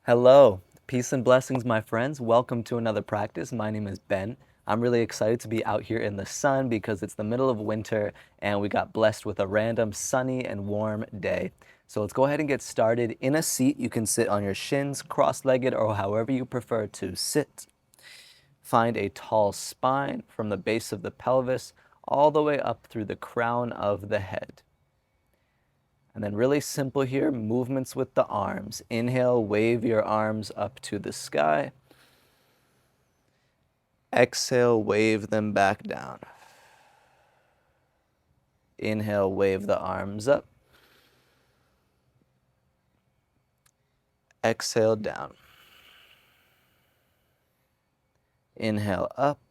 Hello, peace and blessings, my friends. Welcome to another practice. My name is Ben. I'm really excited to be out here in the sun because it's the middle of winter and we got blessed with a random sunny and warm day. So let's go ahead and get started. In a seat, you can sit on your shins, cross-legged, or however you prefer to sit. Find a tall spine from the base of the pelvis all the way up through the crown of the head. And then really simple here, movements with the arms. Inhale, wave your arms up to the sky. Exhale, wave them back down. Inhale, wave the arms up. Exhale, down. Inhale, up.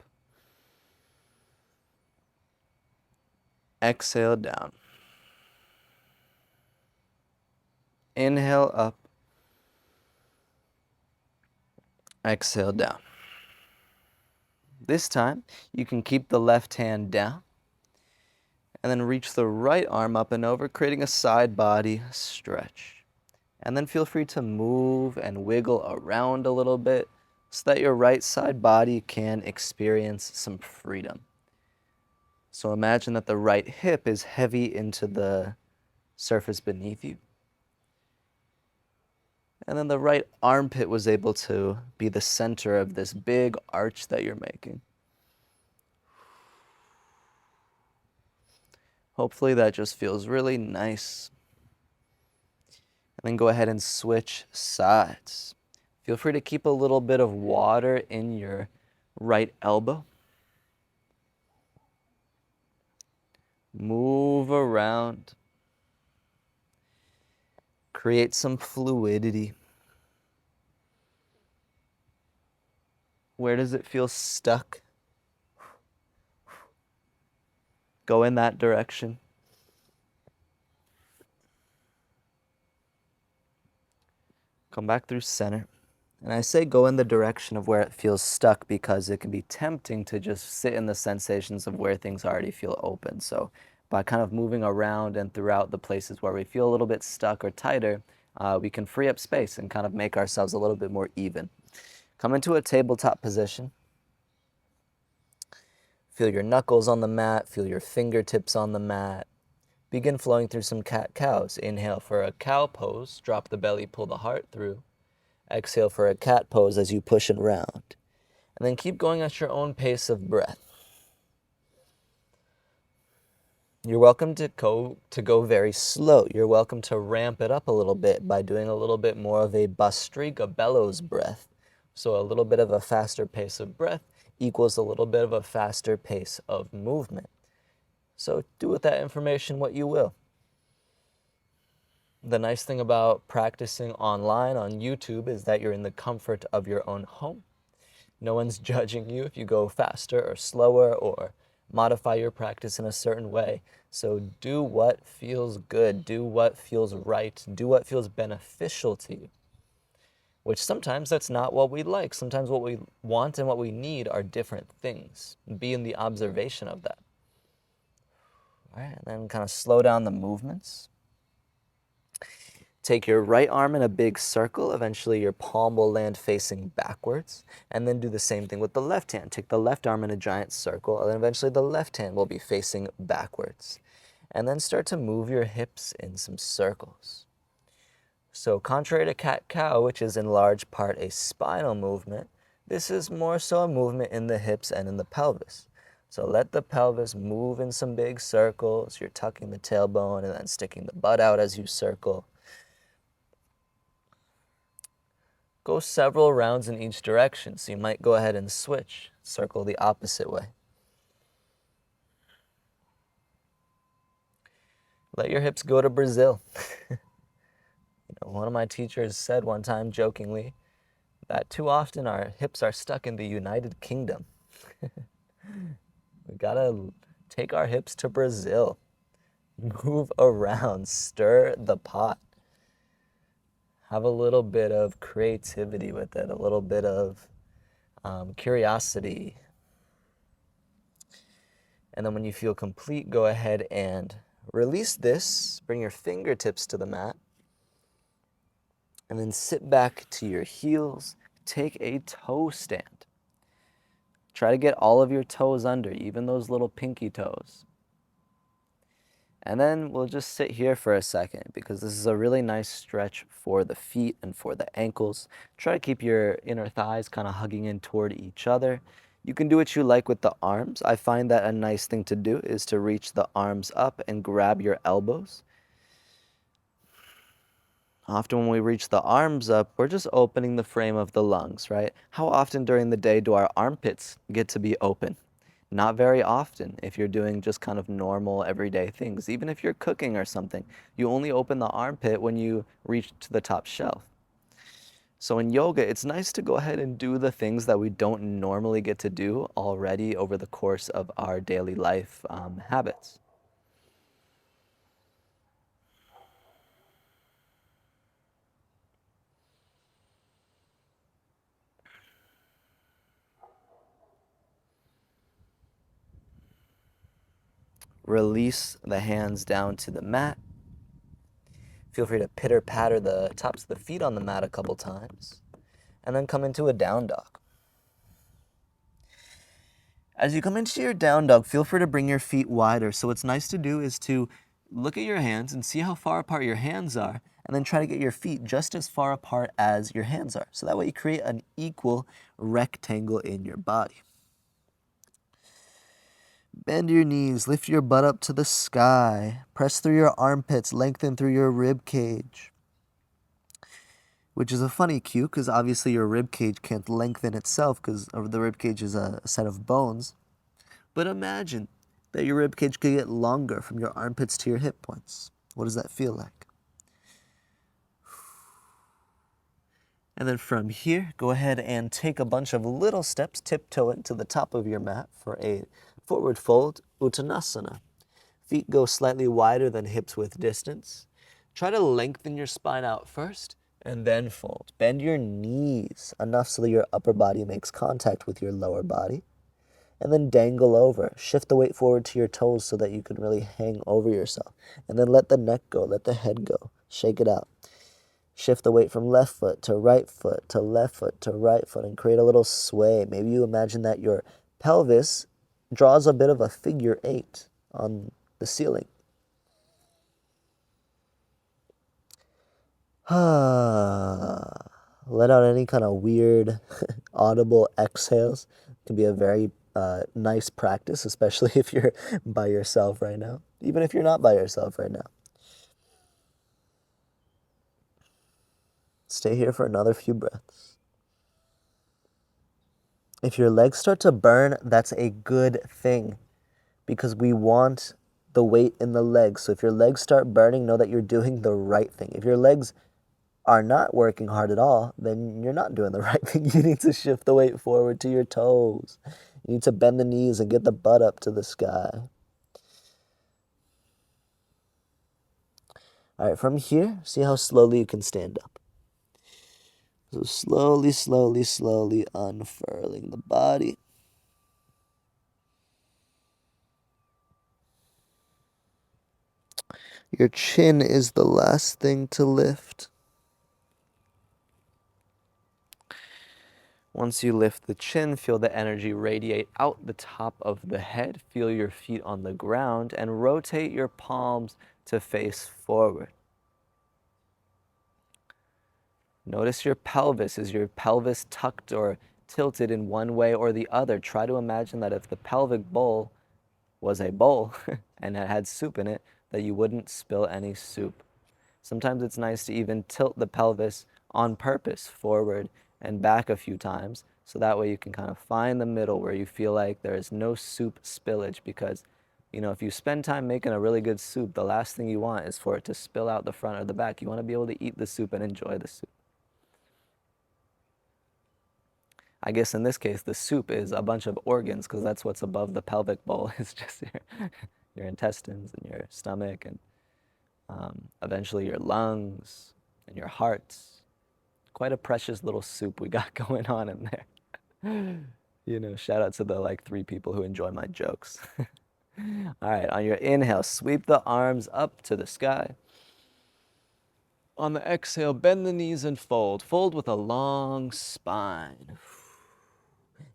Exhale, down. Inhale, up. Exhale, down. This time, you can keep the left hand down and then reach the right arm up and over, creating a side body stretch. And then feel free to move and wiggle around a little bit so that your right side body can experience some freedom. So imagine that the right hip is heavy into the surface beneath you. And then the right armpit was able to be the center of this big arch that you're making. Hopefully that just feels really nice. And then go ahead and switch sides. Feel free to keep a little bit of water in your right elbow. Move around. Create some fluidity. Where does it feel stuck? Go in that direction. Come back through center. And I say go in the direction of where it feels stuck because it can be tempting to just sit in the sensations of where things already feel open. So by kind of moving around and throughout the places where we feel a little bit stuck or tighter, we can free up space and kind of make ourselves a little bit more even. Come into a tabletop position. Feel your knuckles on the mat, feel your fingertips on the mat. Begin flowing through some cat-cows. Inhale for a cow pose, drop the belly, pull the heart through. Exhale for a cat pose as you push and round. And then keep going at your own pace of breath. You're welcome to go very slow. You're welcome to ramp it up a little bit by doing a little bit more of a Bastrika bellows breath. So a little bit of a faster pace of breath equals a little bit of a faster pace of movement. So do with that information what you will. The nice thing about practicing online on YouTube is that you're in the comfort of your own home. No one's judging you if you go faster or slower or modify your practice in a certain way. So do what feels good, do what feels right, do what feels beneficial to you. Which sometimes that's not what we like. Sometimes what we want and what we need are different things. Be in the observation of that. All right, and then kind of slow down the movements. Take your right arm in a big circle. Eventually your palm will land facing backwards. And then do the same thing with the left hand. Take the left arm in a giant circle, and then eventually the left hand will be facing backwards. And then start to move your hips in some circles. So contrary to cat-cow, which is in large part a spinal movement, this is more so a movement in the hips and in the pelvis. So let the pelvis move in some big circles. You're tucking the tailbone and then sticking the butt out as you circle. Go several rounds in each direction, so you might go ahead and switch, circle the opposite way. Let your hips go to Brazil. One of my teachers said one time jokingly that too often our hips are stuck in the United Kingdom. We gotta take our hips to Brazil. Move around, stir the pot. Have a little bit of creativity with it, a little bit of curiosity. And then when you feel complete, go ahead and release this. Bring your fingertips to the mat. And then sit back to your heels. Take a toe stand. Try to get all of your toes under, even those little pinky toes. And then we'll just sit here for a second because this is a really nice stretch for the feet and for the ankles. Try to keep your inner thighs kind of hugging in toward each other. You can do what you like with the arms. I find that a nice thing to do is to reach the arms up and grab your elbows. Often when we reach the arms up, we're just opening the frame of the lungs, right? How often during the day do our armpits get to be open? Not very often if you're doing just kind of normal everyday things. Even if you're cooking or something, you only open the armpit when you reach to the top shelf. So in yoga, it's nice to go ahead and do the things that we don't normally get to do already over the course of our daily life habits. Release the hands down to the mat. Feel free to pitter patter the tops of the feet on the mat a couple times, and then come into a down dog. As you come into your down dog, feel free to bring your feet wider. So what's nice to do is to look at your hands and see how far apart your hands are, and then try to get your feet just as far apart as your hands are. So that way you create an equal rectangle in your body. Bend your knees, lift your butt up to the sky, press through your armpits, lengthen through your rib cage. Which is a funny cue because obviously your rib cage can't lengthen itself because the rib cage is a set of bones. But imagine that your rib cage could get longer from your armpits to your hip points. What does that feel like? And then from here, go ahead and take a bunch of little steps, tiptoe into the top of your mat for a forward fold uttanasana. Feet go slightly wider than hips width distance. Try to lengthen your spine out first and then fold. Bend your knees enough so that your upper body makes contact with your lower body. And then dangle over. Shift the weight forward to your toes so that you can really hang over yourself. And then let the neck go, let the head go. Shake it out. Shift the weight from left foot to right foot to left foot to right foot and create a little sway. Maybe you imagine that your pelvis draws a bit of a figure 8 on the ceiling. Let out any kind of weird audible exhales. It can be a very nice practice, especially if you're by yourself right now. Even if you're not by yourself right now. Stay here for another few breaths. If your legs start to burn, that's a good thing because we want the weight in the legs. So if your legs start burning, know that you're doing the right thing. If your legs are not working hard at all, then you're not doing the right thing. You need to shift the weight forward to your toes. You need to bend the knees and get the butt up to the sky. All right, from here, see how slowly you can stand up. So slowly, slowly, slowly unfurling the body. Your chin is the last thing to lift. Once you lift the chin, feel the energy radiate out the top of the head. Feel your feet on the ground and rotate your palms to face forward. Notice your pelvis. Is your pelvis tucked or tilted in one way or the other? Try to imagine that if the pelvic bowl was a bowl and it had soup in it, that you wouldn't spill any soup. Sometimes it's nice to even tilt the pelvis on purpose forward and back a few times, so that way you can kind of find the middle where you feel like there is no soup spillage, because if you spend time making a really good soup, the last thing you want is for it to spill out the front or the back. You want to be able to eat the soup and enjoy the soup. I guess in this case, the soup is a bunch of organs, because that's what's above the pelvic bowl. It's just your intestines and your stomach and eventually your lungs and your hearts. Quite a precious little soup we got going on in there. Shout out to the 3 people who enjoy my jokes. All right, on your inhale, sweep the arms up to the sky. On the exhale, bend the knees and fold. Fold with a long spine.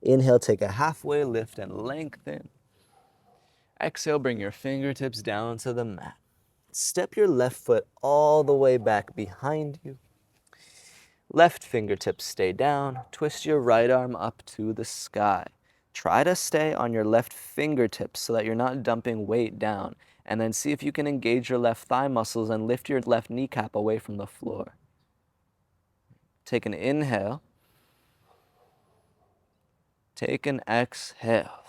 Inhale, take a halfway lift and lengthen. Exhale, bring your fingertips down to the mat. Step your left foot all the way back behind you. Left fingertips stay down. Twist your right arm up to the sky. Try to stay on your left fingertips so that you're not dumping weight down. And then see if you can engage your left thigh muscles and lift your left kneecap away from the floor. Take an inhale. Take an exhale.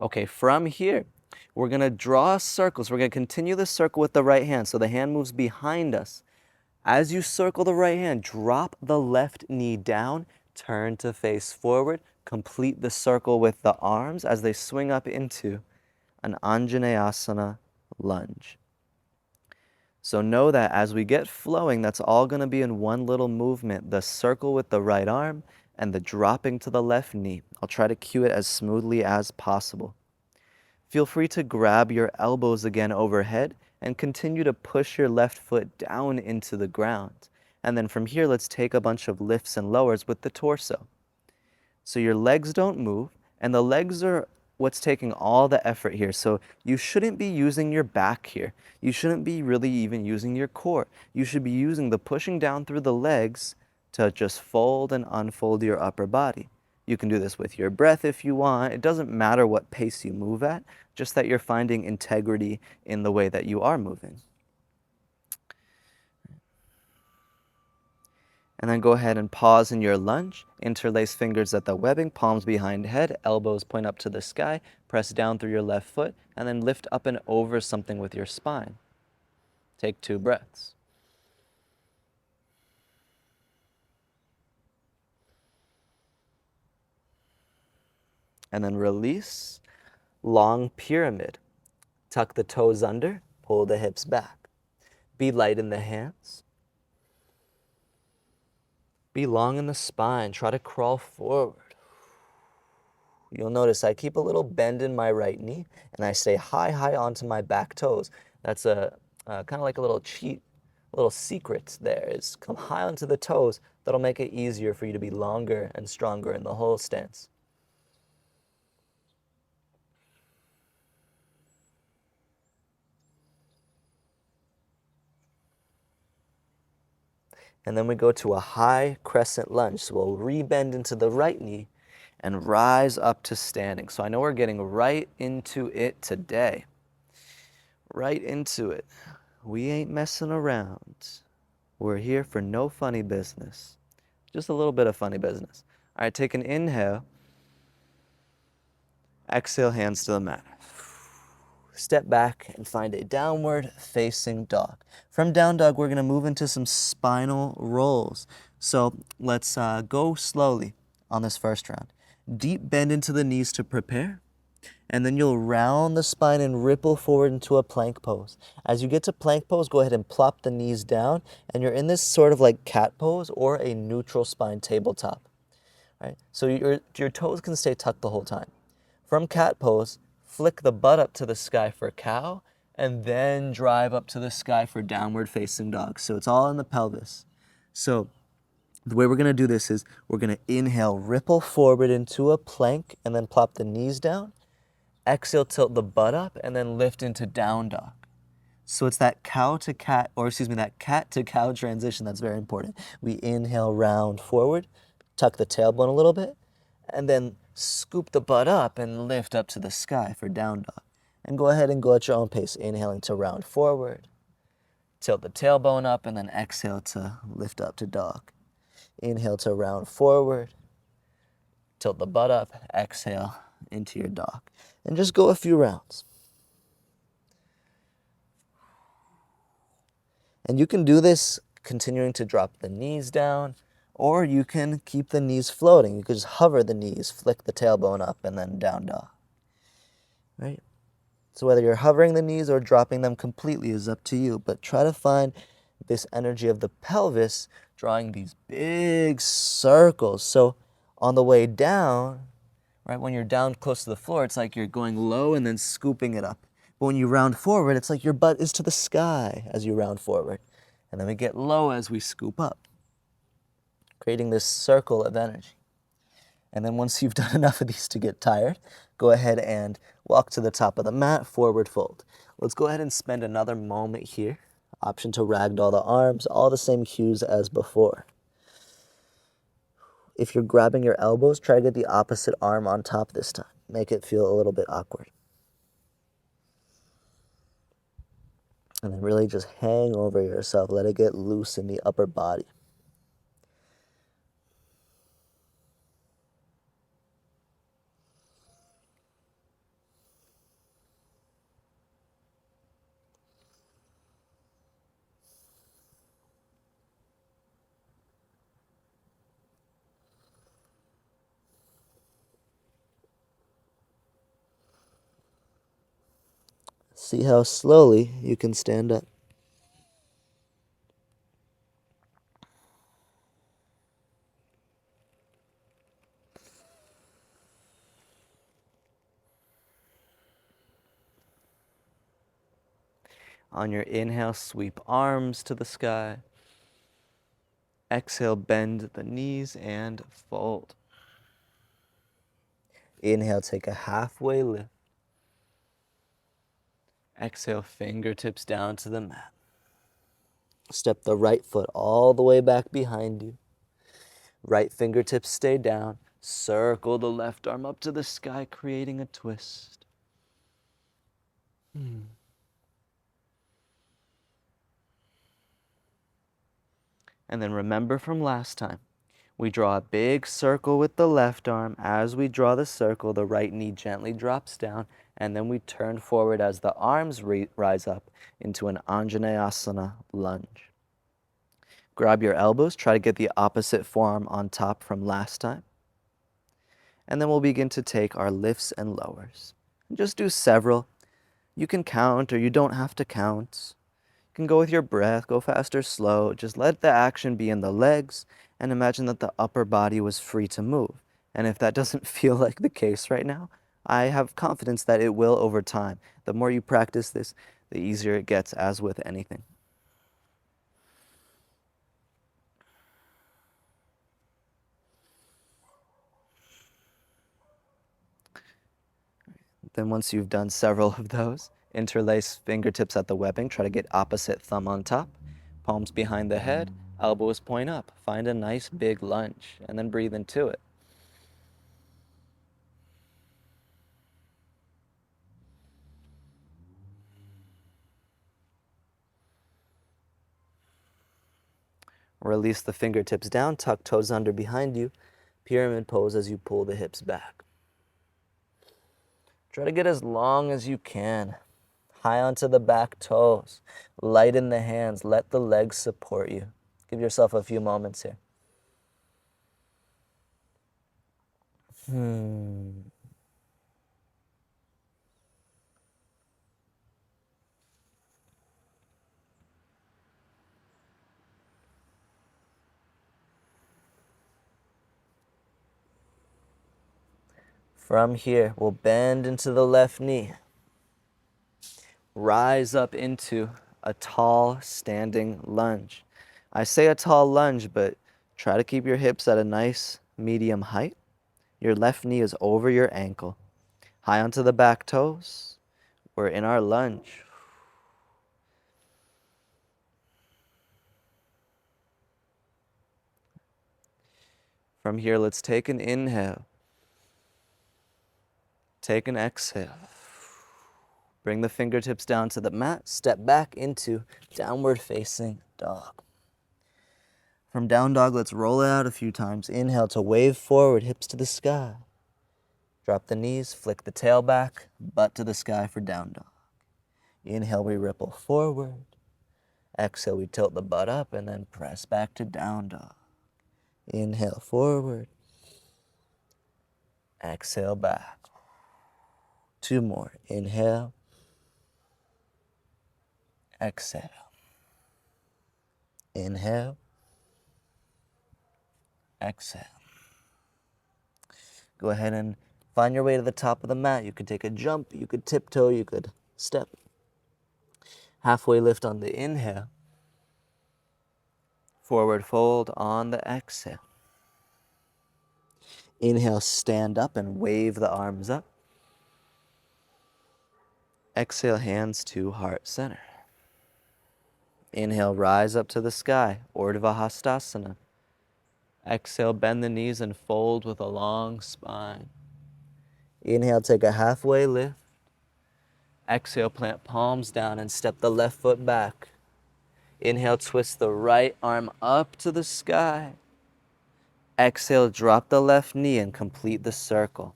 Okay, from here, we're gonna draw circles. We're gonna continue the circle with the right hand. So the hand moves behind us. As you circle the right hand, drop the left knee down, turn to face forward, complete the circle with the arms as they swing up into an Anjaneyasana lunge. So know that as we get flowing, that's all gonna be in one little movement, the circle with the right arm and the dropping to the left knee. I'll try to cue it as smoothly as possible. Feel free to grab your elbows again overhead and continue to push your left foot down into the ground. And then from here, let's take a bunch of lifts and lowers with the torso. So your legs don't move, and the legs are what's taking all the effort here. So you shouldn't be using your back here. You shouldn't be really even using your core. You should be using the pushing down through the legs to just fold and unfold your upper body. You can do this with your breath if you want. It doesn't matter what pace you move at, just that you're finding integrity in the way that you are moving. And then go ahead and pause in your lunge. Interlace fingers at the webbing, palms behind head, elbows point up to the sky, press down through your left foot, and then lift up and over something with your spine. Take 2 breaths. And then release, long pyramid. Tuck the toes under, pull the hips back. Be light in the hands. Be long in the spine, try to crawl forward. You'll notice I keep a little bend in my right knee and I stay high onto my back toes. That's a kind of like a little cheat, a little secret there is come high onto the toes. That'll make it easier for you to be longer and stronger in the whole stance. And then we go to a high crescent lunge. So we'll rebend into the right knee and rise up to standing. So I know we're getting right into it today. Right into it. We ain't messing around. We're here for no funny business. Just a little bit of funny business. All right, take an inhale. Exhale, hands to the mat. Step back and find a downward facing dog. From down dog, we're gonna move into some spinal rolls. So let's go slowly on this first round. Deep bend into the knees to prepare. And then you'll round the spine and ripple forward into a plank pose. As you get to plank pose, go ahead and plop the knees down, and you're in this sort of like cat pose or a neutral spine tabletop. Right? So your toes can stay tucked the whole time. From cat pose, flick the butt up to the sky for cow, and then drive up to the sky for downward facing dog. So it's all in the pelvis. So the way we're gonna do this is we're gonna inhale, ripple forward into a plank, and then plop the knees down. Exhale, tilt the butt up, and then lift into down dog. So it's that cow to cat, or excuse me, that cat to cow transition that's very important. We inhale, round forward, tuck the tailbone a little bit, and then scoop the butt up and lift up to the sky for down dog. And go ahead and go at your own pace, inhaling to round forward, tilt the tailbone up, and then exhale to lift up to dog. Inhale to round forward, tilt the butt up, exhale into your dog. And just go a few rounds. And you can do this continuing to drop the knees down, or you can keep the knees floating. You could just hover the knees, flick the tailbone up, and then down dog. Right? So whether you're hovering the knees or dropping them completely is up to you, but try to find this energy of the pelvis drawing these big circles. So on the way down, right, when you're down close to the floor, it's like you're going low and then scooping it up. But when you round forward, it's like your butt is to the sky as you round forward. And then we get low as we scoop up, creating this circle of energy. And then once you've done enough of these to get tired, go ahead and walk to the top of the mat, forward fold. Let's go ahead and spend another moment here. Option to ragdoll the arms, all the same cues as before. If you're grabbing your elbows, try to get the opposite arm on top this time. Make it feel a little bit awkward. And then really just hang over yourself. Let it get loose in the upper body. See how slowly you can stand up. On your inhale, sweep arms to the sky. Exhale, bend the knees and fold. Inhale, take a halfway lift. Exhale, fingertips down to the mat. Step the right foot all the way back behind you. Right fingertips stay down. Circle the left arm up to the sky, creating a twist. And then remember from last time, we draw a big circle with the left arm. As we draw the circle, the right knee gently drops down, and then we turn forward as the arms rise up into an Anjaneyasana lunge. Grab your elbows, try to get the opposite forearm on top from last time. And then we'll begin to take our lifts and lowers. Just do several. You can count or you don't have to count. You can go with your breath, go fast or slow. Just let the action be in the legs and imagine that the upper body was free to move. And if that doesn't feel like the case right now, I have confidence that it will over time. The more you practice this, the easier it gets, as with anything. Then once you've done several of those, interlace fingertips at the webbing. Try to get opposite thumb on top, palms behind the head, elbows point up. Find a nice big lunge and then breathe into it. Release the fingertips down, tuck toes under behind you, pyramid pose as you pull the hips back. Try to get as long as you can. High onto the back toes. Lighten the hands. Let the legs support you. Give yourself a few moments here. From here, we'll bend into the left knee. Rise up into a tall standing lunge. I say a tall lunge, but try to keep your hips at a nice medium height. Your left knee is over your ankle. High onto the back toes. We're in our lunge. From here, let's take an inhale. Take an exhale. Bring the fingertips down to the mat. Step back into downward facing dog. From down dog, let's roll it out a few times. Inhale to wave forward, hips to the sky. Drop the knees, flick the tail back, butt to the sky for down dog. Inhale, we ripple forward. Exhale, we tilt the butt up and then press back to down dog. Inhale, forward. Exhale, back. Two more. Inhale. Exhale. Inhale. Exhale. Go ahead and find your way to the top of the mat. You could take a jump, you could tiptoe, you could step. Halfway lift on the inhale. Forward fold on the exhale. Inhale, stand up and wave the arms up. Exhale, hands to heart center. Inhale, rise up to the sky, Urdhva Hastasana. Exhale, bend the knees and fold with a long spine. Inhale, take a halfway lift. Exhale, plant palms down and step the left foot back. Inhale, twist the right arm up to the sky. Exhale, drop the left knee and complete the circle.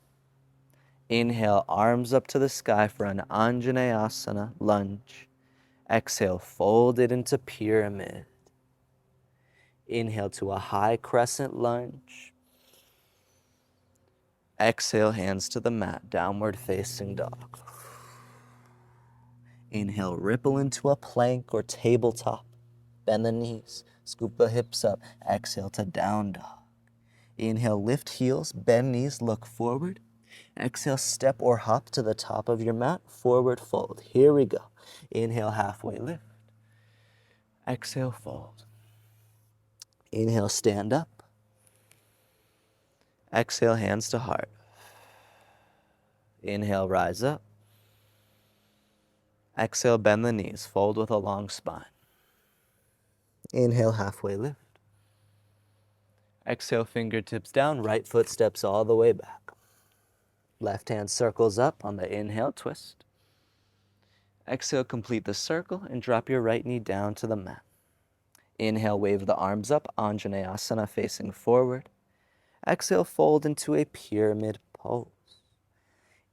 Inhale, arms up to the sky for an Anjaneyasana lunge. Exhale, fold it into pyramid. Inhale to a high crescent lunge. Exhale, hands to the mat, downward facing dog. Inhale, ripple into a plank or tabletop. Bend the knees, scoop the hips up. Exhale to down dog. Inhale, lift heels, bend knees, look forward. Exhale, step or hop to the top of your mat, forward fold. Here we go. Inhale, halfway lift. Exhale, fold. Inhale, stand up. Exhale, hands to heart. Inhale, rise up. Exhale, bend the knees, fold with a long spine. Inhale, halfway lift. Exhale, fingertips down, right foot steps all the way back. Left hand circles up on the inhale, twist. Exhale, complete the circle and drop your right knee down to the mat. Inhale, wave the arms up, Anjaneyasana facing forward. Exhale, fold into a pyramid pose.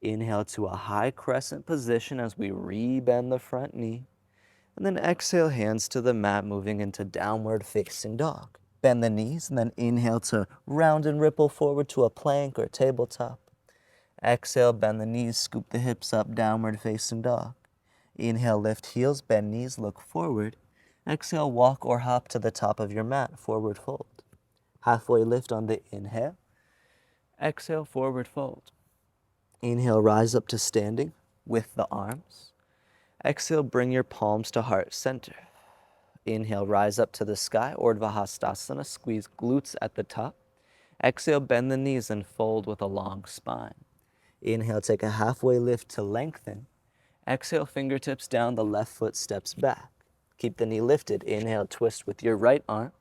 Inhale to a high crescent position as we re-bend the front knee. And then exhale, hands to the mat, moving into downward facing dog. Bend the knees and then inhale to round and ripple forward to a plank or tabletop. Exhale, bend the knees, scoop the hips up, downward facing dog. Inhale, lift heels, bend knees, look forward. Exhale, walk or hop to the top of your mat, forward fold. Halfway lift on the inhale. Exhale, forward fold. Inhale, rise up to standing with the arms. Exhale, bring your palms to heart center. Inhale, rise up to the sky, Urdhva Hastasana, squeeze glutes at the top. Exhale, bend the knees and fold with a long spine. Inhale, take a halfway lift to lengthen. Exhale, fingertips down, the left foot steps back. Keep the knee lifted. Inhale, twist with your right arm.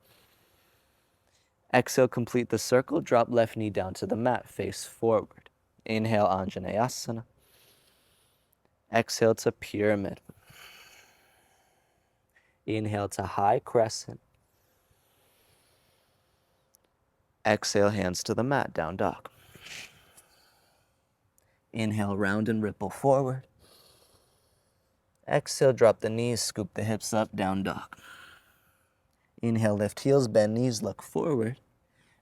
Exhale, complete the circle, drop left knee down to the mat, face forward. Inhale, Anjaneyasana. Exhale to pyramid. Inhale to high crescent. Exhale, hands to the mat, down dog. Inhale, round and ripple forward. Exhale, drop the knees, scoop the hips up, down dog. Inhale, lift heels, bend knees, look forward.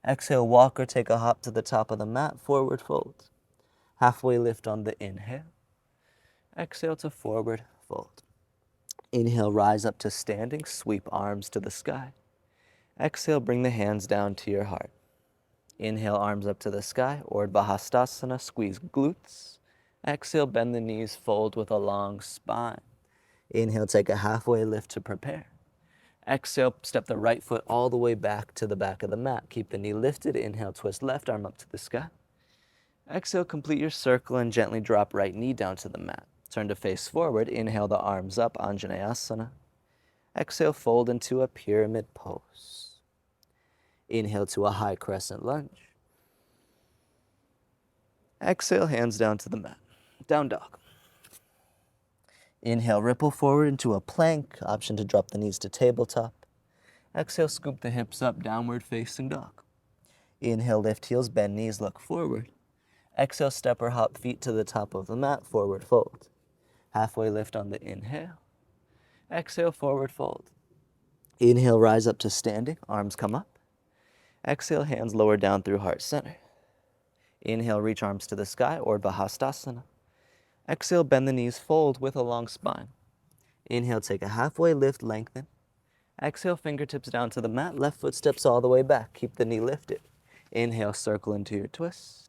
Exhale, walk or take a hop to the top of the mat, forward fold. Halfway lift on the inhale. Exhale to forward fold. Inhale, rise up to standing, sweep arms to the sky. Exhale, bring the hands down to your heart. Inhale, arms up to the sky, Urdhva Hastasana, squeeze glutes. Exhale, bend the knees, fold with a long spine. Inhale, take a halfway lift to prepare. Exhale, step the right foot all the way back to the back of the mat. Keep the knee lifted. Inhale, twist left arm up to the sky. Exhale, complete your circle and gently drop right knee down to the mat. Turn to face forward. Inhale the arms up, Anjaneyasana. Exhale, fold into a pyramid pose. Inhale to a high crescent lunge. Exhale, hands down to the mat. Down dog. Inhale, ripple forward into a plank. Option to drop the knees to tabletop. Exhale, scoop the hips up, downward facing dog. Inhale, lift heels, bend knees, look forward. Exhale, step or hop feet to the top of the mat, forward fold. Halfway lift on the inhale. Exhale, forward fold. Inhale, rise up to standing, arms come up. Exhale, hands lower down through heart center. Inhale, reach arms to the sky, Urdhva Hastasana. Exhale, bend the knees, fold with a long spine. Inhale, take a halfway lift, lengthen. Exhale, fingertips down to the mat, left foot steps all the way back. Keep the knee lifted. Inhale, circle into your twist.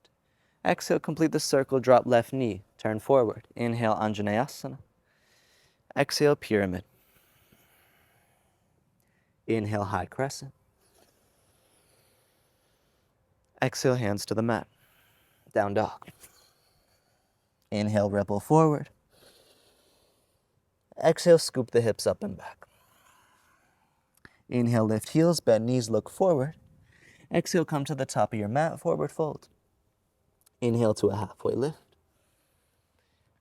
Exhale, complete the circle, drop left knee, turn forward. Inhale, Anjaneyasana. Exhale, pyramid. Inhale, high crescent. Exhale, hands to the mat. Down dog. Inhale, ripple forward. Exhale, scoop the hips up and back. Inhale, lift heels, bend knees, look forward. Exhale, come to the top of your mat, forward fold. Inhale to a halfway lift.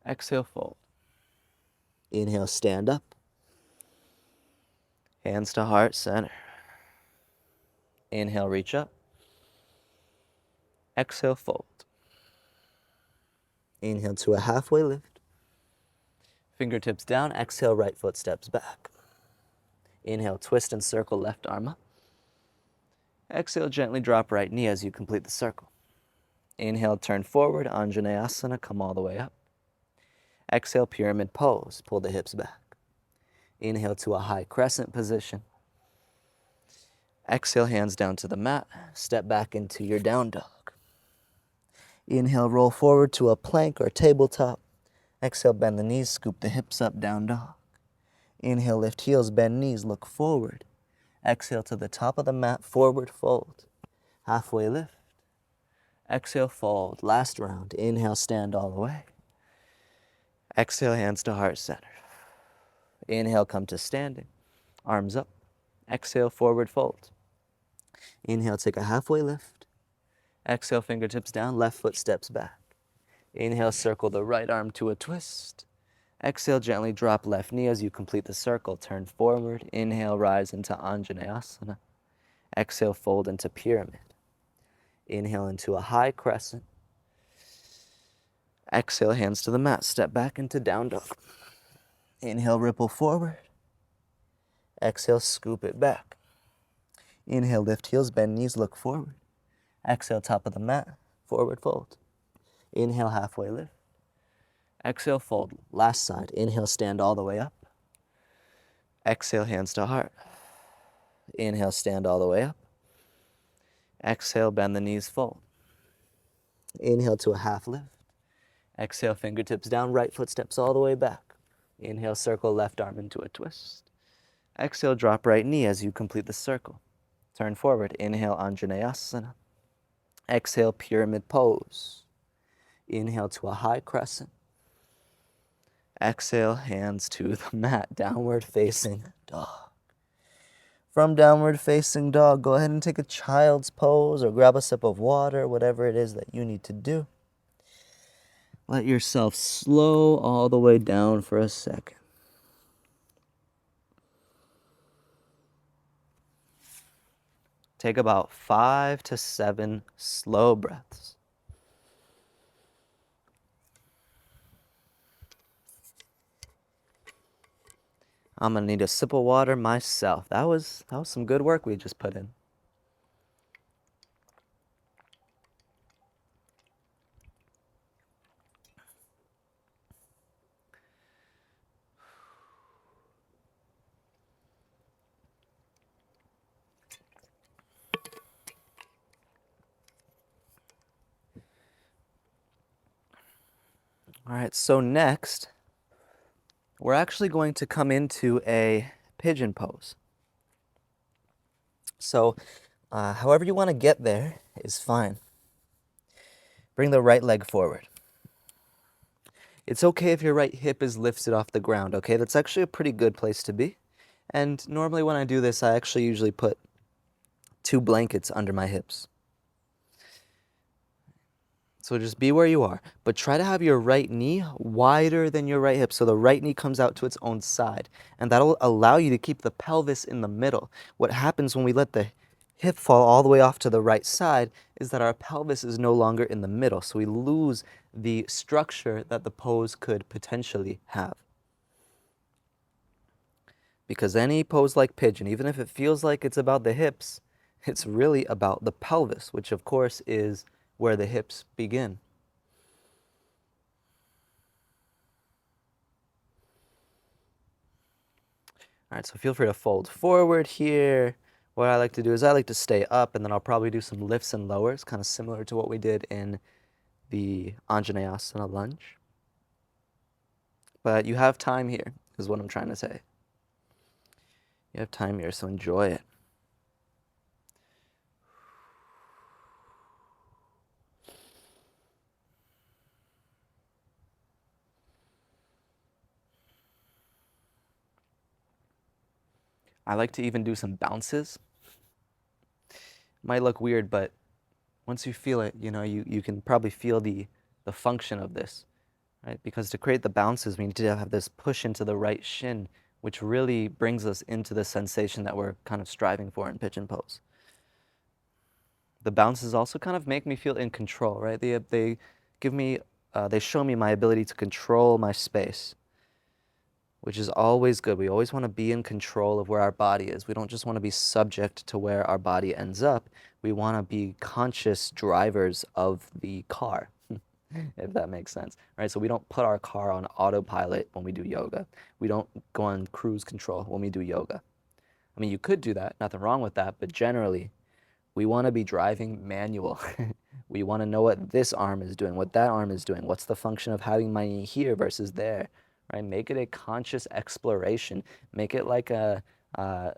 Exhale, fold. Inhale, stand up. Hands to heart center. Inhale, reach up. Exhale, fold. Inhale to a halfway lift. Fingertips down. Exhale, right foot steps back. Inhale, twist and circle left arm up. Exhale, gently drop right knee as you complete the circle. Inhale, turn forward, Anjaneyasana, come all the way up. Exhale, pyramid pose, pull the hips back. Inhale to a high crescent position. Exhale, hands down to the mat, step back into your down dog. Inhale, roll forward to a plank or tabletop. Exhale, bend the knees, scoop the hips up, down dog. Inhale, lift heels, bend knees, look forward. Exhale to the top of the mat, forward fold. Halfway lift. Exhale, fold. Last round. Inhale, stand all the way. Exhale, hands to heart center. Inhale, come to standing. Arms up. Exhale, forward fold. Inhale, take a halfway lift. Exhale, fingertips down, left foot steps back. Inhale, circle the right arm to a twist. Exhale, gently drop left knee as you complete the circle. Turn forward. Inhale, rise into Anjaneyasana. Exhale, fold into pyramid. Inhale into a high crescent. Exhale, hands to the mat. Step back into down dog. Inhale, ripple forward. Exhale, scoop it back. Inhale, lift heels, bend knees, look forward. Exhale, top of the mat, forward fold. Inhale, halfway lift. Exhale, fold. Last side. Inhale, stand all the way up. Exhale, hands to heart. Inhale, stand all the way up. Exhale, bend the knees, fold. Inhale to a half lift. Exhale, fingertips down, right foot steps all the way back. Inhale, circle left arm into a twist. Exhale, drop right knee as you complete the circle. Turn forward. Inhale, Anjaneyasana. Exhale, pyramid pose. Inhale to a high crescent. Exhale, hands to the mat, downward facing dog. From downward facing dog, go ahead and take a child's pose or grab a sip of water, whatever it is that you need to do. Let yourself slow all the way down for a second. Take about 5 to 7 slow breaths. I'm gonna need a sip of water myself. That was some good work we just put in. All right, so next, we're actually going to come into a pigeon pose. So, however you want to get there is fine. Bring the right leg forward. It's okay if your right hip is lifted off the ground, okay? That's actually a pretty good place to be. And normally when I do this, I actually usually put 2 blankets under my hips. So just be where you are, but try to have your right knee wider than your right hip so the right knee comes out to its own side. And that'll allow you to keep the pelvis in the middle. What happens when we let the hip fall all the way off to the right side is that our pelvis is no longer in the middle. So we lose the structure that the pose could potentially have. Because any pose like pigeon, even if it feels like it's about the hips, it's really about the pelvis, which of course is where the hips begin. All right, so feel free to fold forward here. What I like to do is I like to stay up, and then I'll probably do some lifts and lowers, kind of similar to what we did in the Anjaneyasana lunge. But you have time here, is what I'm trying to say. You have time here, so enjoy it. I like to even do some bounces. Might look weird, but once you feel it, you can probably feel the function of this, right? Because to create the bounces, we need to have this push into the right shin, which really brings us into the sensation that we're kind of striving for in pigeon pose. The bounces also kind of make me feel in control, right? They give me, they show me my ability to control my space, which is always good. We always want to be in control of where our body is. We don't just want to be subject to where our body ends up. We want to be conscious drivers of the car, if that makes sense, right? So we don't put our car on autopilot when we do yoga. We don't go on cruise control when we do yoga. I mean, you could do that, nothing wrong with that, but generally, we want to be driving manual. We want to know what this arm is doing, what that arm is doing, what's the function of having my knee here versus there, right? Make it a conscious exploration. Make it uh,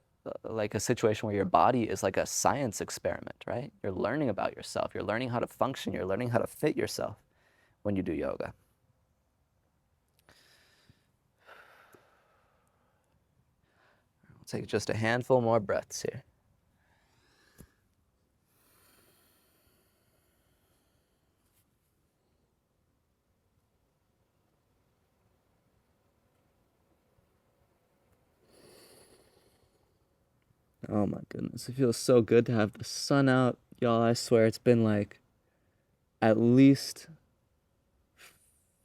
like a situation where your body is like a science experiment, right? You're learning about yourself. You're learning how to function. You're learning how to fit yourself when you do yoga. We'll take just a handful more breaths here. Oh my goodness, it feels so good to have the sun out. Y'all, I swear it's been like at least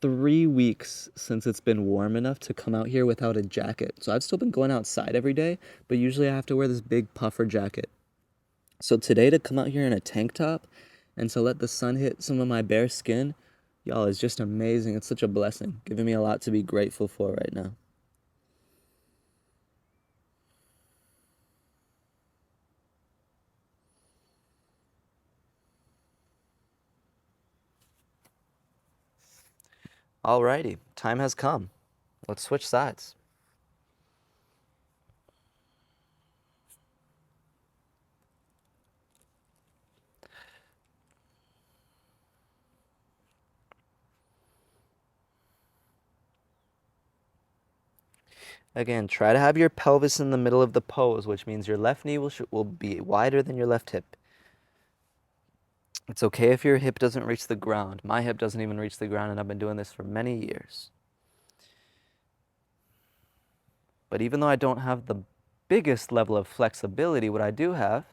3 weeks since it's been warm enough to come out here without a jacket. So I've still been going outside every day, but usually I have to wear this big puffer jacket. So today to come out here in a tank top and to let the sun hit some of my bare skin, y'all, is just amazing. It's such a blessing, giving me a lot to be grateful for right now. Alrighty, time has come. Let's switch sides. Again, try to have your pelvis in the middle of the pose, which means your left knee will be wider than your left hip. It's okay if your hip doesn't reach the ground. My hip doesn't even reach the ground, and I've been doing this for many years. But even though I don't have the biggest level of flexibility, what I do have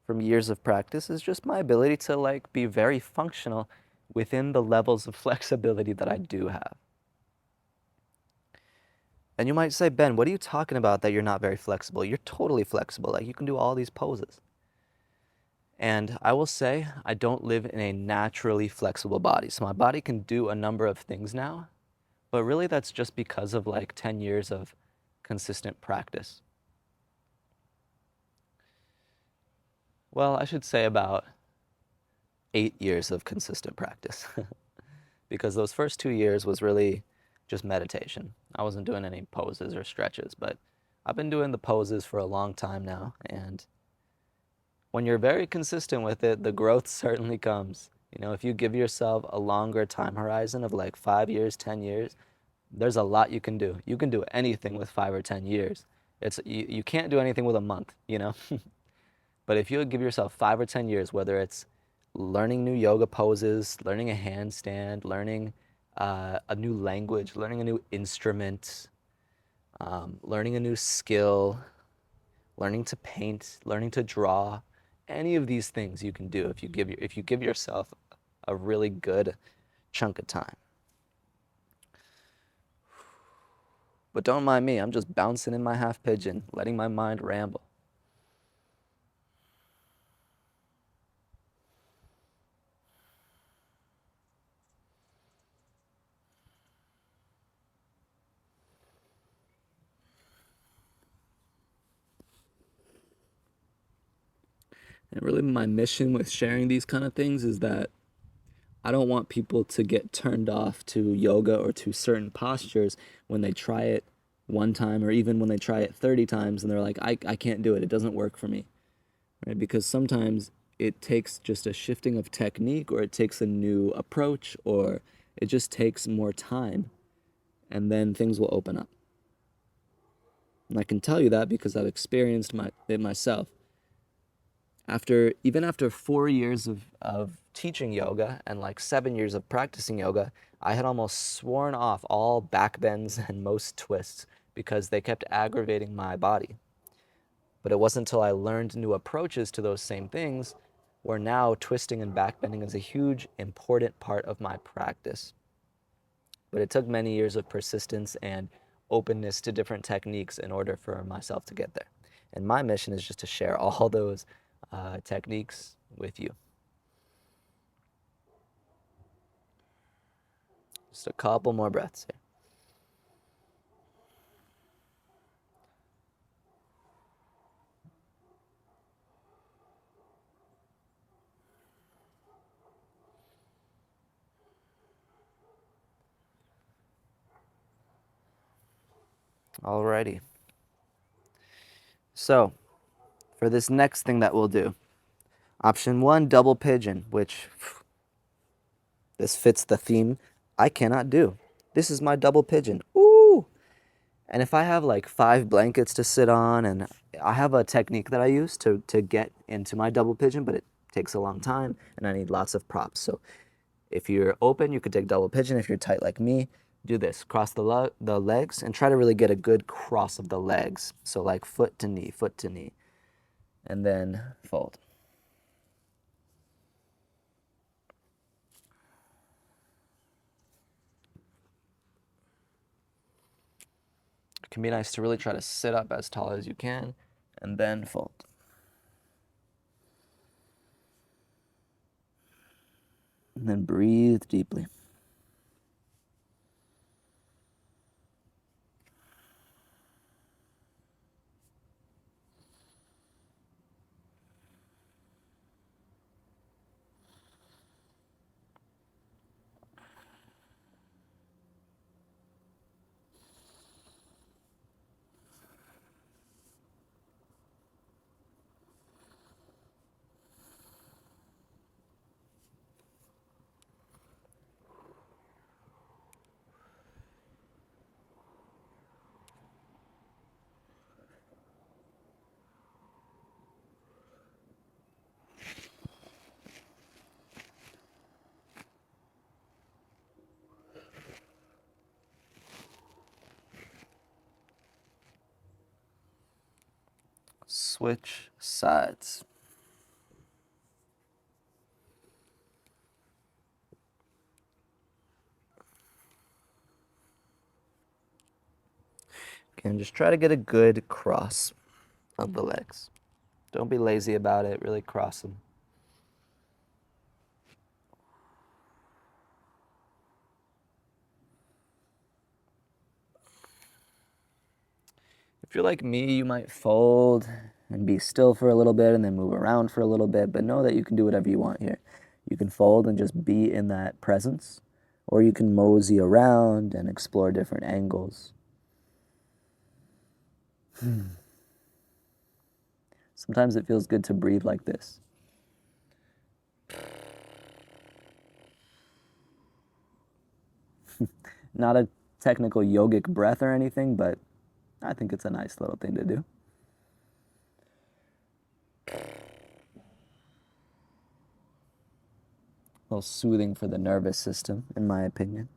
from years of practice is just my ability to like be very functional within the levels of flexibility that I do have. And you might say, Ben, what are you talking about that you're not very flexible? You're totally flexible. Like you can do all these poses. And I will say, I don't live in a naturally flexible body. So my body can do a number of things now, but really that's just because of like 10 years of consistent practice. Well, I should say about 8 years of consistent practice because those first 2 years was really just meditation. I wasn't doing any poses or stretches, but I've been doing the poses for a long time now. And when you're very consistent with it, the growth certainly comes. If you give yourself a longer time horizon of like 5 years, 10 years, there's a lot you can do. You can do anything with 5 or 10 years. You can't do anything with a month. But if you give yourself 5 or 10 years, whether it's learning new yoga poses, learning a handstand, learning a new language, learning a new instrument, learning a new skill, learning to paint, learning to draw, any of these things you can do if you give yourself a really good chunk of time. But don't mind me, I'm just bouncing in my half pigeon, letting my mind ramble. And really my mission with sharing these kind of things is that I don't want people to get turned off to yoga or to certain postures when they try it one time or even when they try it 30 times and they're like, I can't do it. It doesn't work for me. Right? Because sometimes it takes just a shifting of technique or it takes a new approach or it just takes more time and then things will open up. And I can tell you that because I've experienced it myself. Even after 4 years of teaching yoga and like 7 years of practicing yoga, I had almost sworn off all back bends and most twists because they kept aggravating my body. But it wasn't until I learned new approaches to those same things where now twisting and back bending is a huge, important part of my practice. But it took many years of persistence and openness to different techniques in order for myself to get there. And my mission is just to share all those techniques with you. Just a couple more breaths here. Alrighty. So, for this next thing that we'll do, option 1, double pigeon, which this fits the theme I cannot do. This is my double pigeon. Ooh! And if I have like 5 blankets to sit on, and I have a technique that I use to get into my double pigeon, but it takes a long time and I need lots of props. So if you're open, you could take double pigeon. If you're tight like me, do this. Cross the legs and try to really get a good cross of the legs. So like foot to knee, and then fold. It can be nice to really try to sit up as tall as you can and then fold. And then breathe deeply. Switch sides. Okay, and just try to get a good cross of the legs. Don't be lazy about it, really cross them. If you're like me, you might fold and be still for a little bit and then move around for a little bit, but know that you can do whatever you want here. You can fold and just be in that presence, or you can mosey around and explore different angles. Sometimes it feels good to breathe like this. Not a technical yogic breath or anything, but I think it's a nice little thing to do. A little soothing for the nervous system, in my opinion.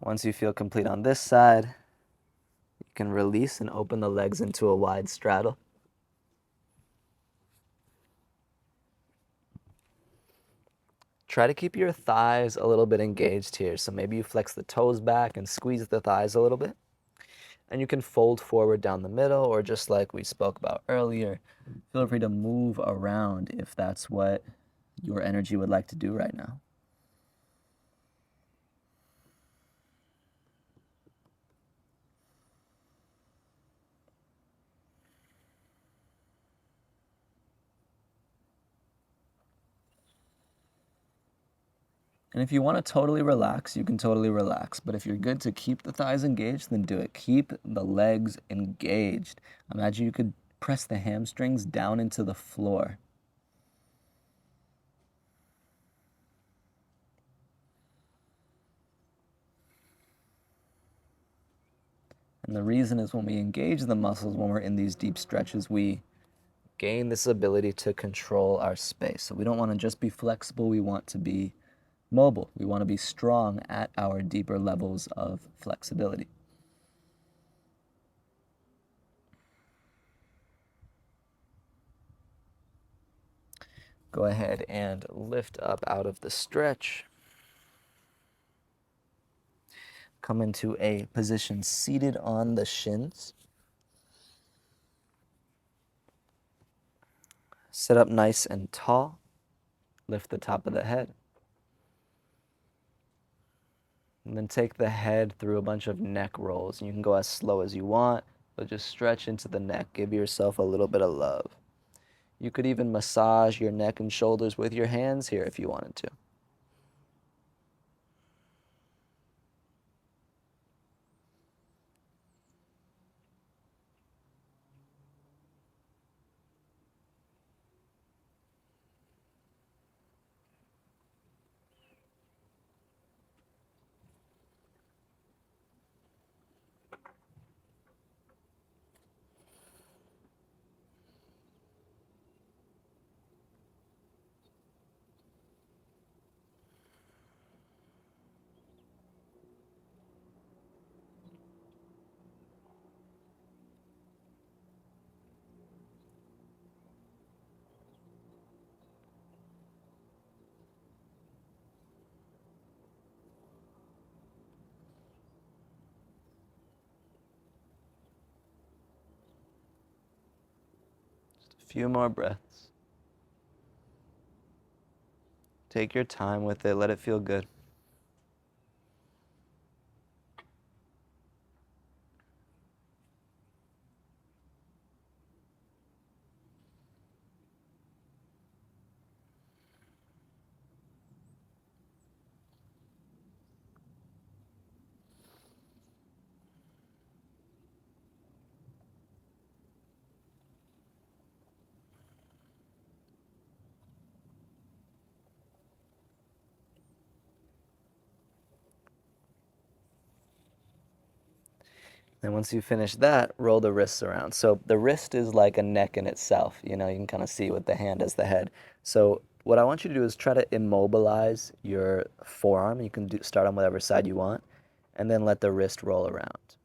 Once you feel complete on this side, you can release and open the legs into a wide straddle. Try to keep your thighs a little bit engaged here. So maybe you flex the toes back and squeeze the thighs a little bit. And you can fold forward down the middle, or just like we spoke about earlier, feel free to move around if that's what your energy would like to do right now. And if you want to totally relax, you can totally relax. But if you're good to keep the thighs engaged, then do it. Keep the legs engaged. Imagine you could press the hamstrings down into the floor. And the reason is when we engage the muscles, when we're in these deep stretches, we gain this ability to control our space. So we don't want to just be flexible, we want to be mobile. We want to be strong at our deeper levels of flexibility. Go ahead and lift up out of the stretch. Come into a position seated on the shins. Sit up nice and tall. Lift the top of the head. And then take the head through a bunch of neck rolls. You can go as slow as you want, but just stretch into the neck. Give yourself a little bit of love. You could even massage your neck and shoulders with your hands here if you wanted to. A few more breaths. Take your time with it. Let it feel good. And once you finish that, roll the wrists around. So the wrist is like a neck in itself. You know, you can kind of see with the hand as the head. So what I want you to do is try to immobilize your forearm. You can start on whatever side you want, and then let the wrist roll around.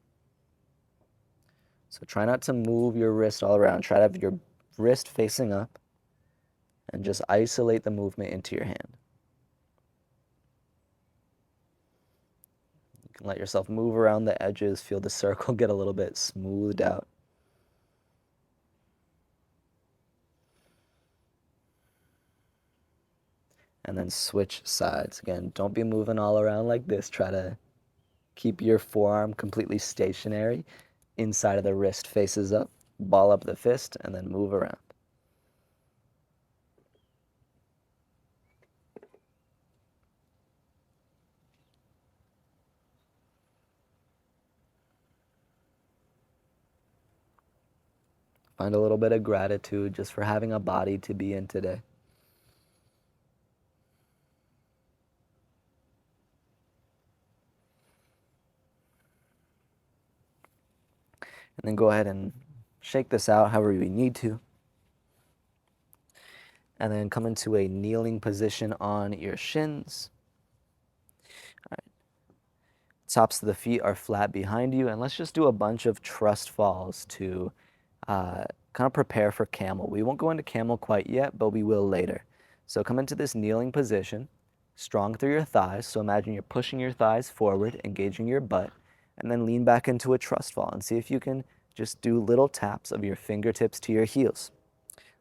So try not to move your wrist all around. Try to have your wrist facing up, and just isolate the movement into your hand. You can let yourself move around the edges, feel the circle get a little bit smoothed out. And then switch sides. Again, don't be moving all around like this. Try to keep your forearm completely stationary. Inside of the wrist faces up. Ball up the fist and then move around. Find a little bit of gratitude just for having a body to be in today. And then go ahead and shake this out however you need to. And then come into a kneeling position on your shins. All right. Tops of the feet are flat behind you. And let's just do a bunch of trust falls to kind of prepare for camel. We won't go into camel quite yet, but we will later. So come into this kneeling position, strong through your thighs. So imagine you're pushing your thighs forward, engaging your butt, and then lean back into a trust fall and see if you can just do little taps of your fingertips to your heels.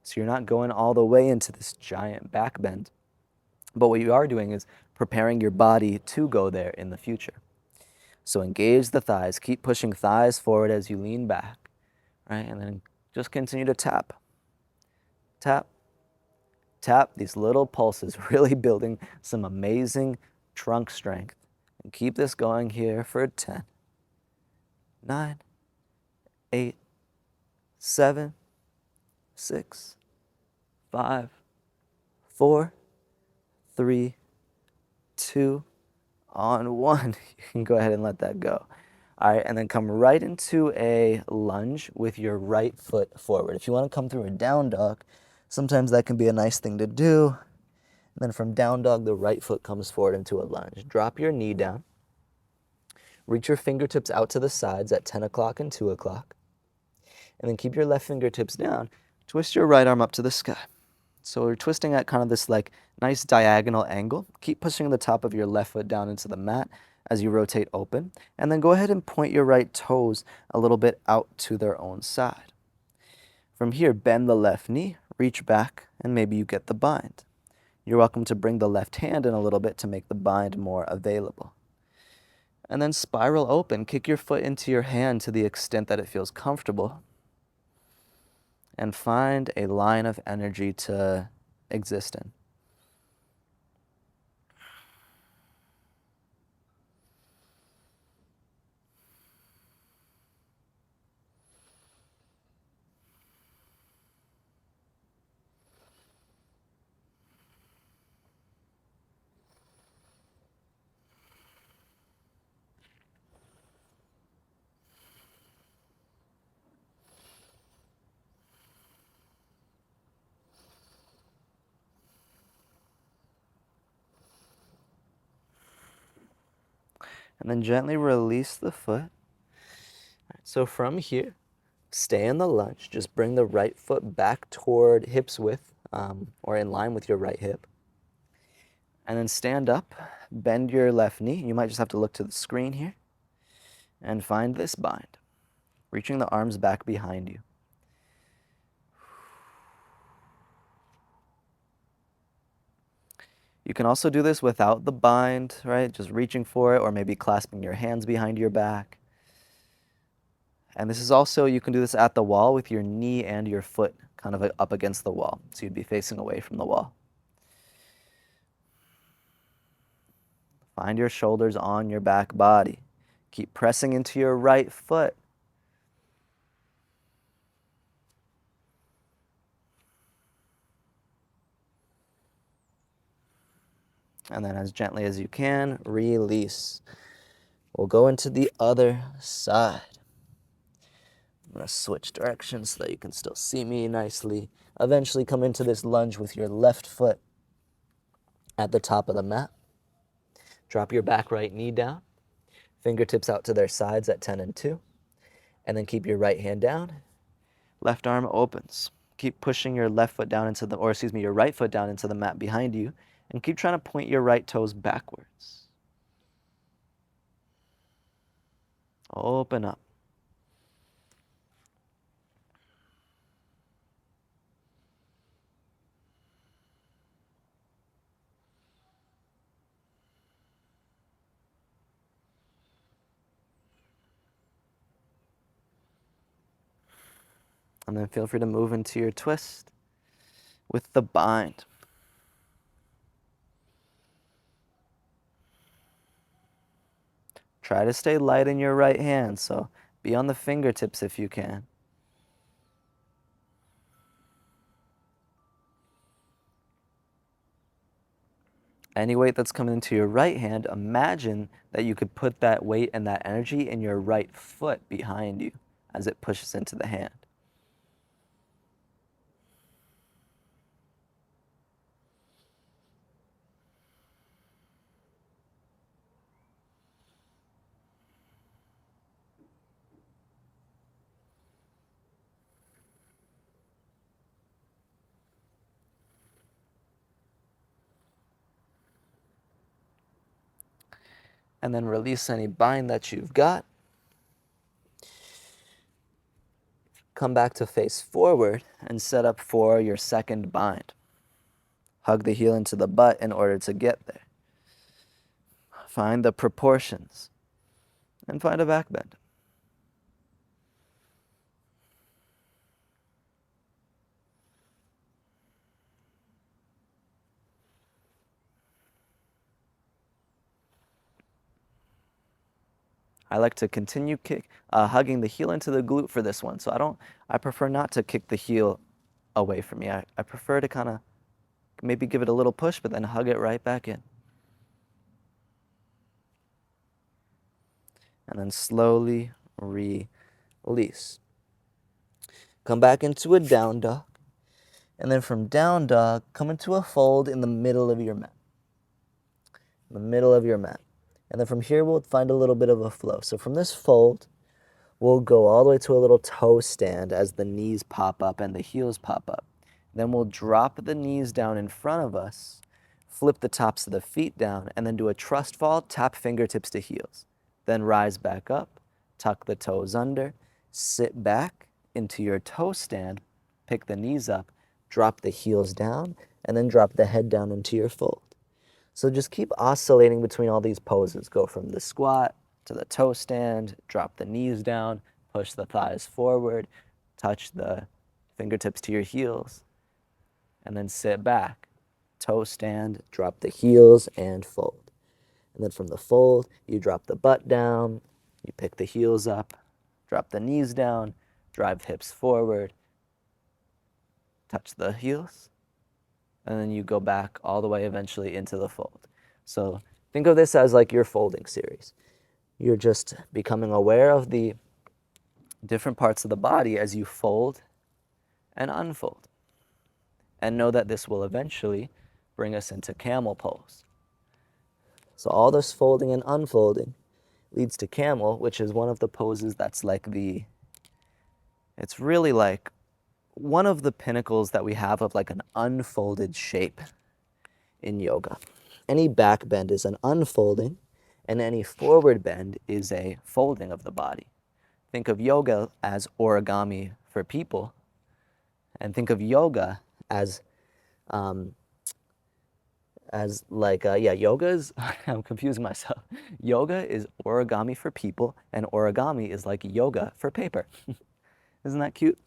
So you're not going all the way into this giant back bend, but what you are doing is preparing your body to go there in the future. So engage the thighs, keep pushing thighs forward as you lean back, right? And then just continue to tap, tap, tap, these little pulses, really building some amazing trunk strength. And keep this going here for 10, 9, 8, 7, 6, 5, 4, 3, 2, on 1. You can go ahead and let that go. All right, and then come right into a lunge with your right foot forward. If you want to come through a down dog, sometimes that can be a nice thing to do. And then from down dog, the right foot comes forward into a lunge. Drop your knee down. Reach your fingertips out to the sides at 10 o'clock and 2 o'clock. And then keep your left fingertips down. Twist your right arm up to the sky. So we're twisting at kind of this like nice diagonal angle. Keep pushing the top of your left foot down into the mat as you rotate open. And then go ahead and point your right toes a little bit out to their own side. From here, bend the left knee, reach back, and maybe you get the bind. You're welcome to bring the left hand in a little bit to make the bind more available. And then spiral open. Kick your foot into your hand to the extent that it feels comfortable. And find a line of energy to exist in. And then gently release the foot. So from here, stay in the lunge. Just bring the right foot back toward hips width, or in line with your right hip. And then stand up, bend your left knee. You might just have to look to the screen here. And find this bind, reaching the arms back behind you. You can also do this without the bind, right? Just reaching for it, or maybe clasping your hands behind your back. And this is also, you can do this at the wall with your knee and your foot kind of up against the wall. So you'd be facing away from the wall. Find your shoulders on your back body. Keep pressing into your right foot. And then as gently as you can, release. We'll go into the other side. I'm going to switch directions so that you can still see me nicely. Eventually come into this lunge with your left foot at the top of the mat. Drop your back right knee down. Fingertips out to their sides at 10 and 2. And then keep your right hand down. Left arm opens. Keep pushing your left foot down into the, or excuse me, your right foot down into the mat behind you. And keep trying to point your right toes backwards. Open up. And then feel free to move into your twist with the bind. Try to stay light in your right hand, so be on the fingertips if you can. Any weight that's coming into your right hand, imagine that you could put that weight and that energy in your right foot behind you as it pushes into the hand. And then release any bind that you've got. Come back to face forward and set up for your second bind. Hug the heel into the butt in order to get there. Find the proportions and find a back bend. I like to continue hugging the heel into the glute for this one. So I prefer not to kick the heel away from me. I prefer to kind of maybe give it a little push, but then hug it right back in. And then slowly release. Come back into a down dog. And then from down dog, come into a fold in the middle of your mat. In the middle of your mat. And then from here, we'll find a little bit of a flow. So from this fold, we'll go all the way to a little toe stand as the knees pop up and the heels pop up. Then we'll drop the knees down in front of us, flip the tops of the feet down, and then do a trust fall, tap fingertips to heels. Then rise back up, tuck the toes under, sit back into your toe stand, pick the knees up, drop the heels down, and then drop the head down into your fold. So just keep oscillating between all these poses. Go from the squat to the toe stand, drop the knees down, push the thighs forward, touch the fingertips to your heels, and then sit back. Toe stand, drop the heels, and fold. And then from the fold, you drop the butt down, you pick the heels up, drop the knees down, drive the hips forward, touch the heels, and then you go back all the way eventually into the fold. So think of this as like your folding series. You're just becoming aware of the different parts of the body as you fold and unfold. And know that this will eventually bring us into camel pose. So all this folding and unfolding leads to camel, which is one of the poses that's like it's really like one of the pinnacles that we have of like an unfolded shape in yoga. Any back bend is an unfolding, and any forward bend is a folding of the body. Think of yoga as origami for people, and think of yoga as yoga is, I'm confusing myself. Yoga is origami for people, and origami is like yoga for paper. Isn't that cute?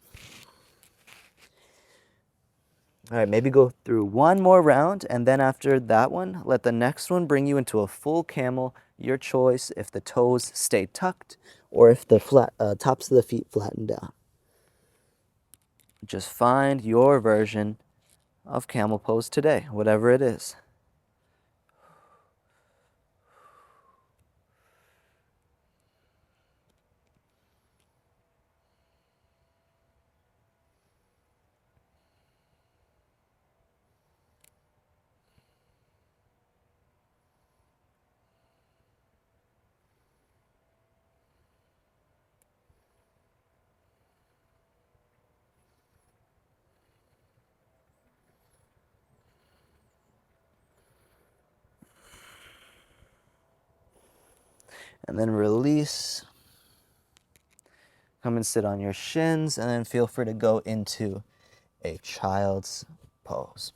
All right, maybe go through one more round, and then after that one, let the next one bring you into a full camel, your choice, if the toes stay tucked or if the tops of the feet flatten down. Just find your version of camel pose today, whatever it is. And then release. Come and sit on your shins, and then feel free to go into a child's pose.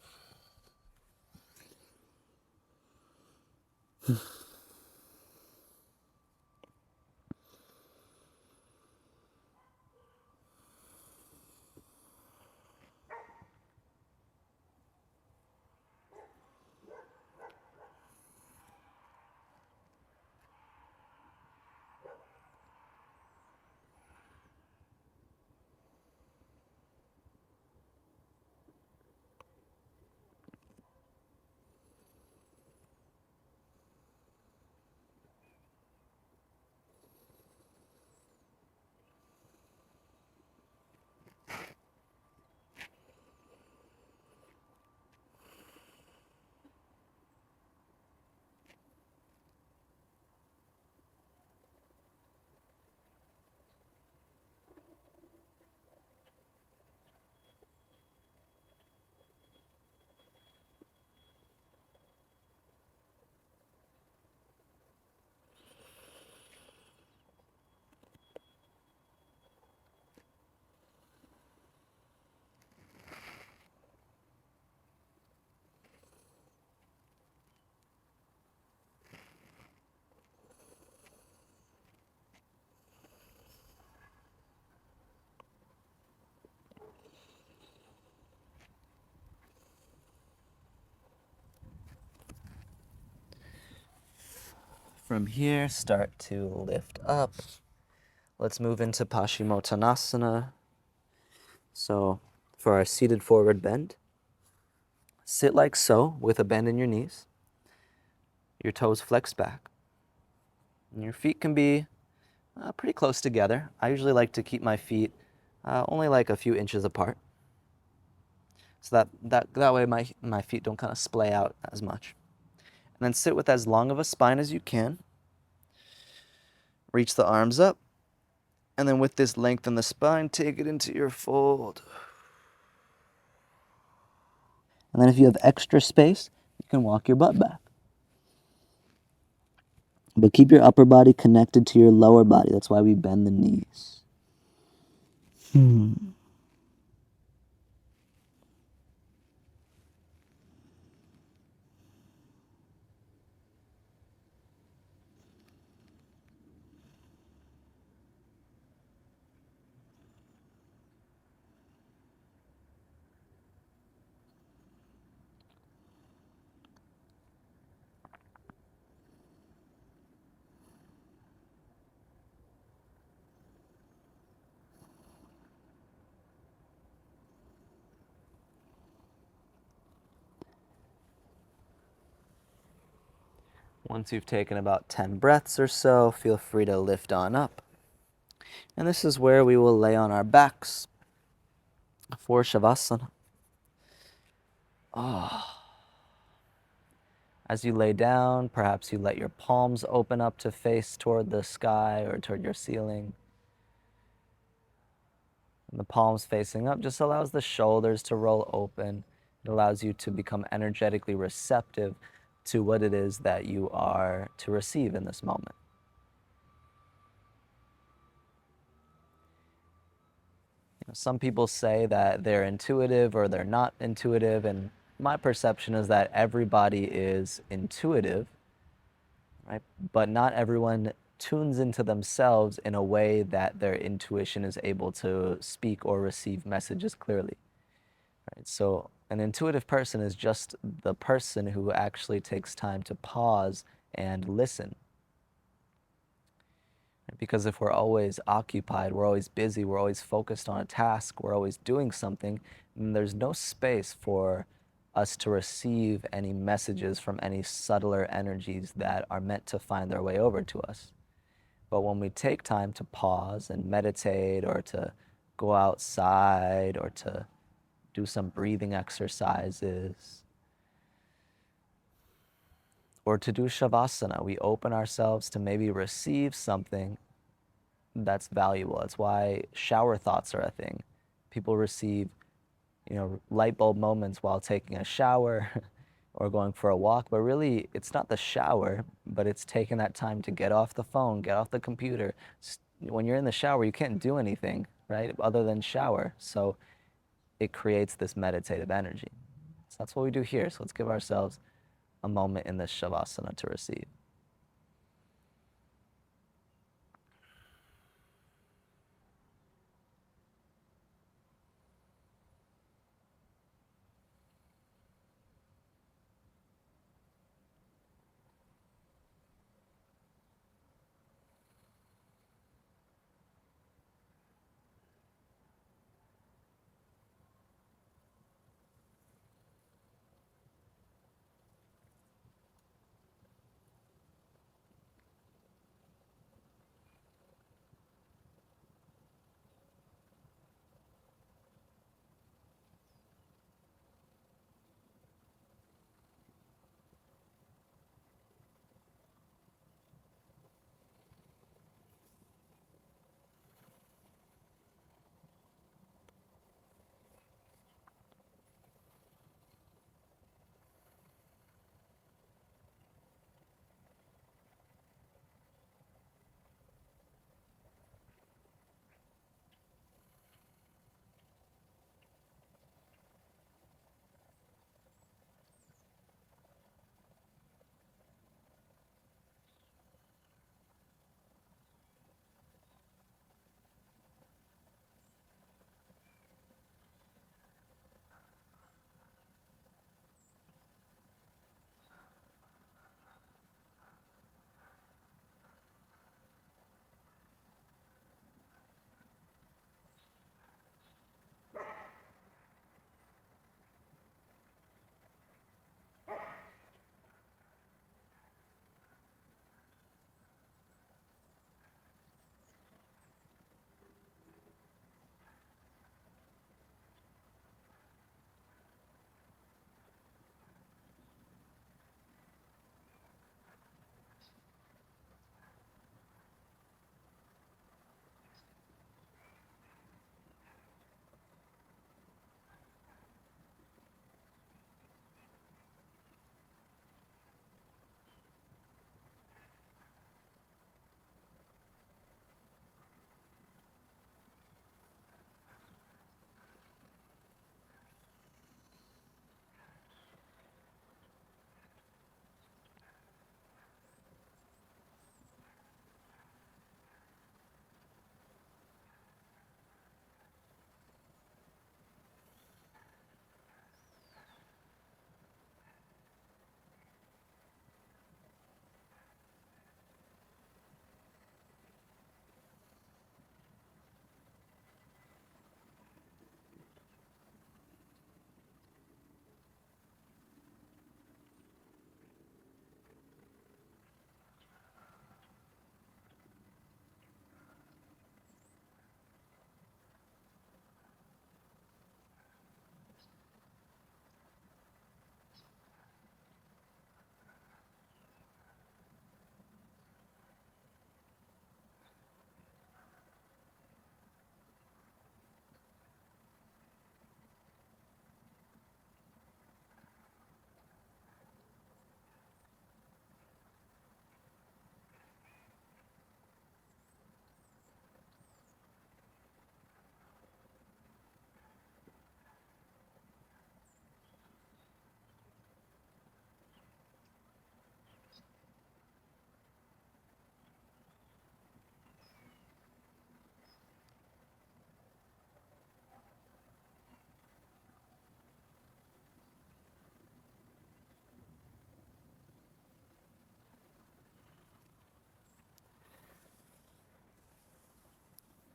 From here, start to lift up. Let's move into Paschimottanasana. So for our seated forward bend, sit like so with a bend in your knees. Your toes flex back. And your feet can be pretty close together. I usually like to keep my feet only like a few inches apart. So that way my feet don't kind of splay out as much. And then sit with as long of a spine as you can. Reach the arms up. And then with this length in the spine, take it into your fold. And then if you have extra space, you can walk your butt back. But keep your upper body connected to your lower body. That's why we bend the knees. Once you've taken about 10 breaths or so, feel free to lift on up. And this is where we will lay on our backs for Shavasana. As you lay down, perhaps you let your palms open up to face toward the sky or toward your ceiling. And the palms facing up just allows the shoulders to roll open. It allows you to become energetically receptive to what it is that you are to receive in this moment. Some people say that they're intuitive or they're not intuitive, and my perception is that everybody is intuitive, right? But not everyone tunes into themselves in a way that their intuition is able to speak or receive messages clearly, right? So an intuitive person is just the person who actually takes time to pause and listen. Because if we're always occupied, we're always busy, we're always focused on a task, we're always doing something, then there's no space for us to receive any messages from any subtler energies that are meant to find their way over to us. But when we take time to pause and meditate, or to go outside, or to do some breathing exercises, or to do Shavasana, we open ourselves to maybe receive something that's valuable. That's why shower thoughts are a thing. People receive, light bulb moments while taking a shower or going for a walk, but really it's not the shower, but it's taking that time to get off the phone, get off the computer. When you're in the shower, you can't do anything, right, other than shower. So it creates this meditative energy. So that's what we do here. So let's give ourselves a moment in this Shavasana to receive.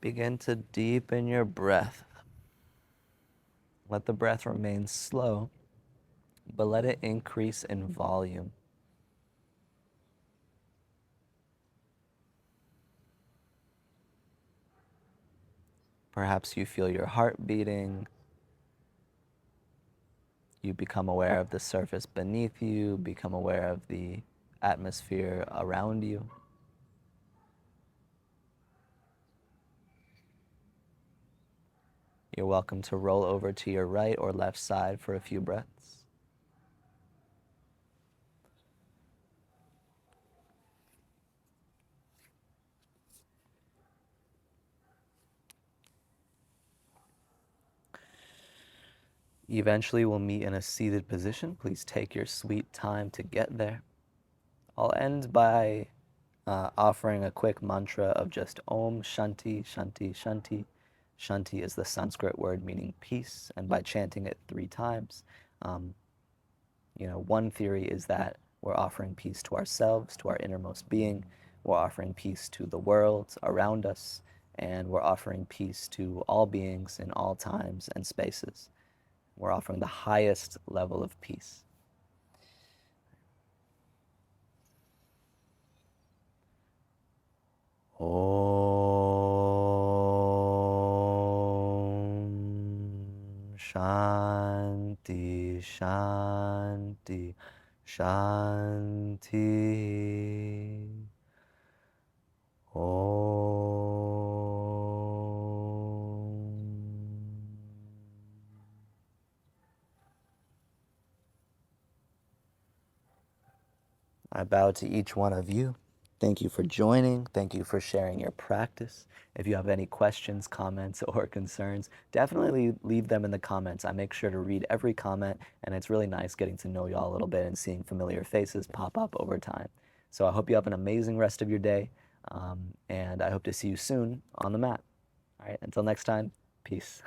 Begin to deepen your breath. Let the breath remain slow, but let it increase in volume. Perhaps you feel your heart beating. You become aware of the surface beneath you, become aware of the atmosphere around you. You're welcome to roll over to your right or left side for a few breaths. Eventually, we'll meet in a seated position. Please take your sweet time to get there. I'll end by offering a quick mantra of just Om Shanti, Shanti, Shanti. Shanti is the Sanskrit word meaning peace, and by chanting it 3 times, um, one theory is that we're offering peace to ourselves, to our innermost being. We're offering peace to the world around us, and we're offering peace to all beings in all times and spaces. We're offering the highest level of peace. Om Shanti Shanti Shanti. I bow to each one of you. Thank you for joining. Thank you for sharing your practice. If you have any questions, comments, or concerns, definitely leave them in the comments. I make sure to read every comment, and it's really nice getting to know y'all a little bit and seeing familiar faces pop up over time. So I hope you have an amazing rest of your day, and I hope to see you soon on the mat. All right, until next time, peace.